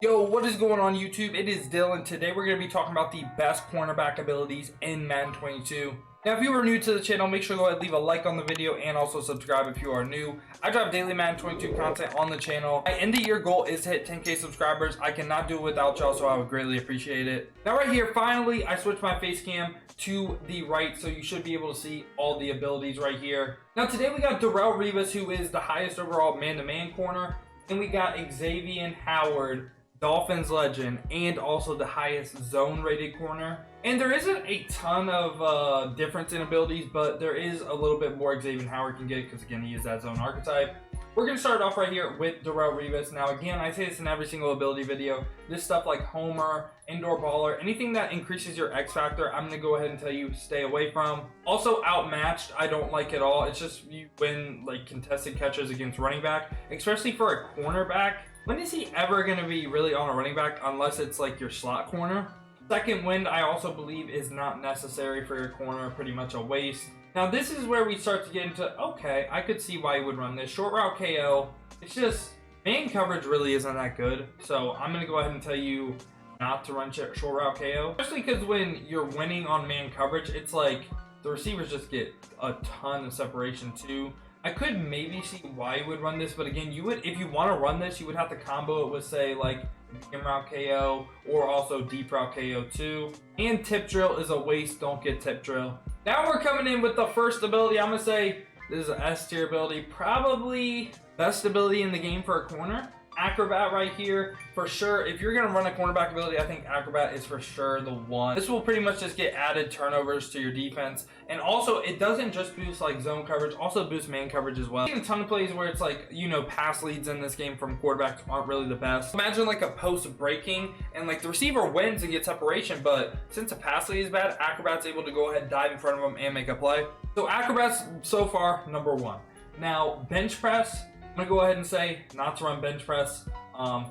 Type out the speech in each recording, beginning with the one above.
Yo, what is going on YouTube? It is Dylan. Today we're going to be talking about the best cornerback abilities in Madden 22. Now, if you are new to the channel, make sure to go ahead and leave a like on the video and also subscribe if you are new. I drop daily Madden 22 content on the channel. My end of year goal is to hit 10K subscribers. I cannot do it without y'all, so I would greatly appreciate it. Now, right here, finally, I switched my face cam to the right, so you should be able to see all the abilities right here. Now, today we got Darrell Rivas, who is the highest overall man-to-man corner, and we got Xavien Howard, Dolphins legend, and also the highest zone rated corner. And there isn't a ton of difference in abilities, but there is a little bit more Xavien Howard can get because again he is that zone archetype. We're going to start off right here with Darrell Rivas. Now again, I say this in every single ability video, this stuff like homer, indoor baller, anything that increases your X factor, I'm going to go ahead and tell you stay away from. Also outmatched, I don't like at all. It's just you win like contested catches against running back, especially for a cornerback. When is he ever going to be really on a running back unless it's like your slot corner? Second wind, I also believe, is not necessary for your corner, pretty much a waste. Now this is where we start to get into, okay, I could see why you would run this. Short route KO, it's just, man coverage really isn't that good. So I'm going to go ahead and tell you not to run short route KO. Especially because when you're winning on man coverage, it's like the receivers just get a ton of separation too. I could maybe see why you would run this, but again, you would, if you want to run this, you would have to combo it with, say, like medium route KO or also deep route KO too. And tip drill is a waste. Don't get tip drill. Now we're coming in with the first ability. I'm gonna say this is an S tier ability, probably best ability in the game for a corner. Acrobat right here for sure. If you're gonna run a cornerback ability, I think Acrobat is for sure the one. This will pretty much just get added turnovers to your defense, and also it doesn't just boost like zone coverage, also boosts man coverage as well. I've seen a ton of plays where it's like, you know, pass leads in this game from quarterbacks aren't really the best. Imagine like a post breaking and like the receiver wins and gets separation, but since a pass lead is bad, Acrobat's able to go ahead and dive in front of them and make a play. So Acrobat's so far number one. Now bench press, I'm gonna go ahead and say not to run bench press.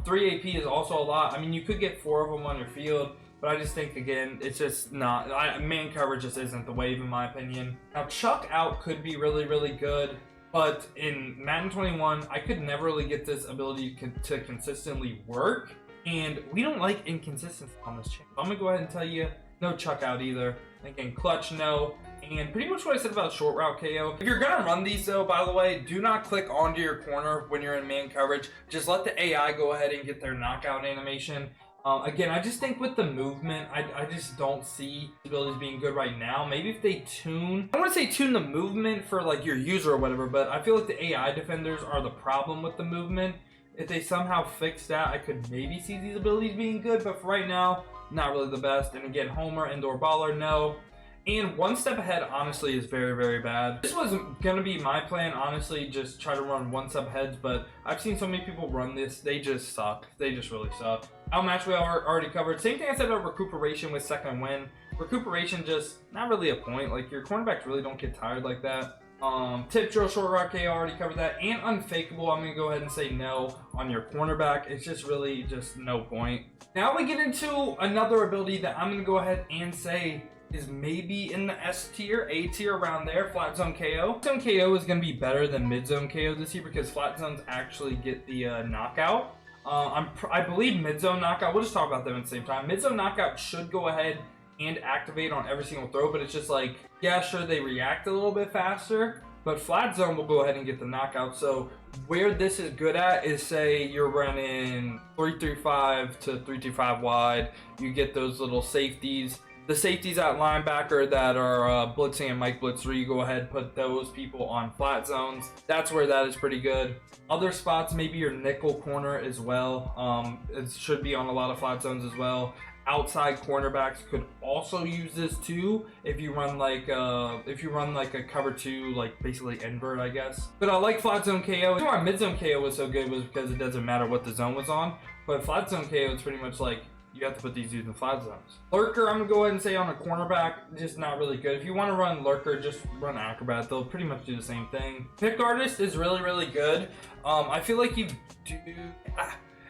3 AP is also a lot. I mean, you could get 4 of them on your field, but I just think again it's just not, man coverage just isn't the wave in my opinion. Now chuck out could be really good, but in Madden 21 I could never really get this ability to consistently work, and we don't like inconsistency on this channel. So I'm gonna go ahead and tell you no chuck out either. Again, clutch no. And pretty much what I said about short route KO. If you're gonna run these though, by the way, do not click onto your corner when you're in man coverage. Just let the AI go ahead and get their knockout animation. Again, I just think with the movement, I just don't see abilities being good right now. Maybe if they tune, I want to say tune the movement for like your user or whatever, but I feel like the AI defenders are the problem with the movement. If they somehow fix that, I could maybe see these abilities being good, but for right now, not really the best. And again, homer, indoor baller, no. And one step ahead, honestly, is very bad. This was gonna be my plan, honestly, just try to run one step ahead, but I've seen so many people run this, they just suck. They just really suck. Outmatch we already covered. Same thing I said about recuperation with second win. Recuperation just not really a point. Like your cornerbacks really don't get tired like that. Tip drill, short route KO, already covered that. And unfakeable, I'm gonna go ahead and say no on your cornerback. It's just really just no point. Now we get into another ability that I'm gonna go ahead and say is maybe in the S tier, A tier, around there, flat zone KO. Zone KO is going to be better than mid zone KO this year because flat zones actually get the knockout. I believe mid zone knockout, we'll just talk about them at the same time. Mid zone knockout should go ahead and activate on every single throw, but it's just like, yeah, sure, they react a little bit faster, but flat zone will go ahead and get the knockout. So where this is good at is, say you're running 3-3-5 to 3-2-5 wide, you get those little safeties. The safeties at linebacker that are blitzing and Mike Blitz 3, you go ahead and put those people on flat zones. That's where that is pretty good. Other spots, maybe your nickel corner as well. It should be on a lot of flat zones as well. Outside cornerbacks could also use this too if you run like a cover 2, like basically invert, I guess. But I like flat zone KO. The reason why mid zone KO was so good was because it doesn't matter what the zone was on. But flat zone KO is pretty much like, you have to put these dudes in flat zones. Lurker, I'm gonna go ahead and say on a cornerback, just not really good. If you want to run lurker, just run Acrobat. They'll pretty much do the same thing. Pick artist is really good. I feel like you do.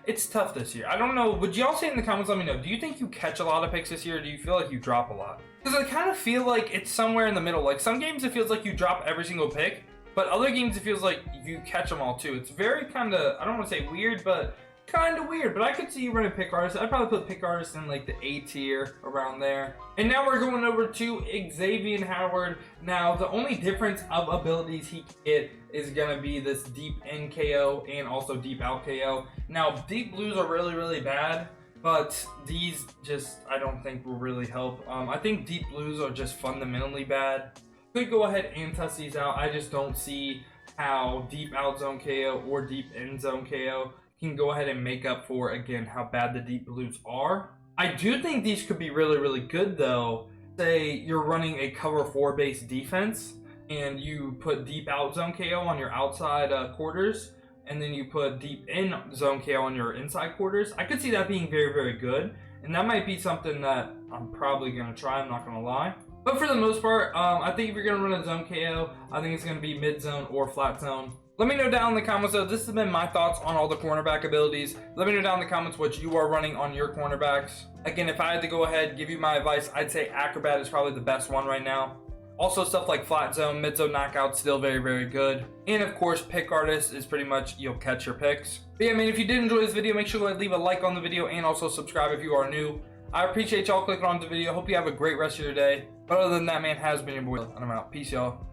It's tough this year. I don't know. Would y'all say in the comments? Let me know. Do you think you catch a lot of picks this year, or do you feel like you drop a lot? Because I kind of feel like it's somewhere in the middle. Like some games, it feels like you drop every single pick, but other games, it feels like you catch them all too. It's very kind of, I don't want to say weird, but kind of weird, but I could see you running pick artist. I'd probably put pick artist in like the A tier around there. And now we're going over to Xavien Howard. Now, the only difference of abilities he can get is going to be this deep in KO and also deep out KO. Now, deep blues are really, really bad, but these just, I don't think will really help. I think deep blues are just fundamentally bad. Could go ahead and test these out. I just don't see how deep out zone KO or deep in zone KO can go ahead and make up for, again, how bad the deep blues are. I do think these could be really, really good though. Say you're running a cover 4 based defense and you put deep out zone KO on your outside quarters, and then you put deep in zone KO on your inside quarters. I could see that being very, very good, and that might be something that I'm probably going to try, I'm not going to lie. But for the most part, I think if you're going to run a zone KO, I think it's going to be mid zone or flat zone. Let me know down in the comments though, this has been my thoughts on all the cornerback abilities. Let me know down in the comments what you are running on your cornerbacks. Again, if I had to go ahead and give you my advice, I'd say Acrobat is probably the best one right now. Also, stuff like flat zone, mid zone knockout, still very, very good. And of course, pick artist is pretty much, you'll catch your picks. But yeah, man, if you did enjoy this video, make sure to go ahead and leave a like on the video and also subscribe if you are new. I appreciate y'all clicking on the video. Hope you have a great rest of your day. But other than that, man, has been your boy, and I'm out. Peace, y'all.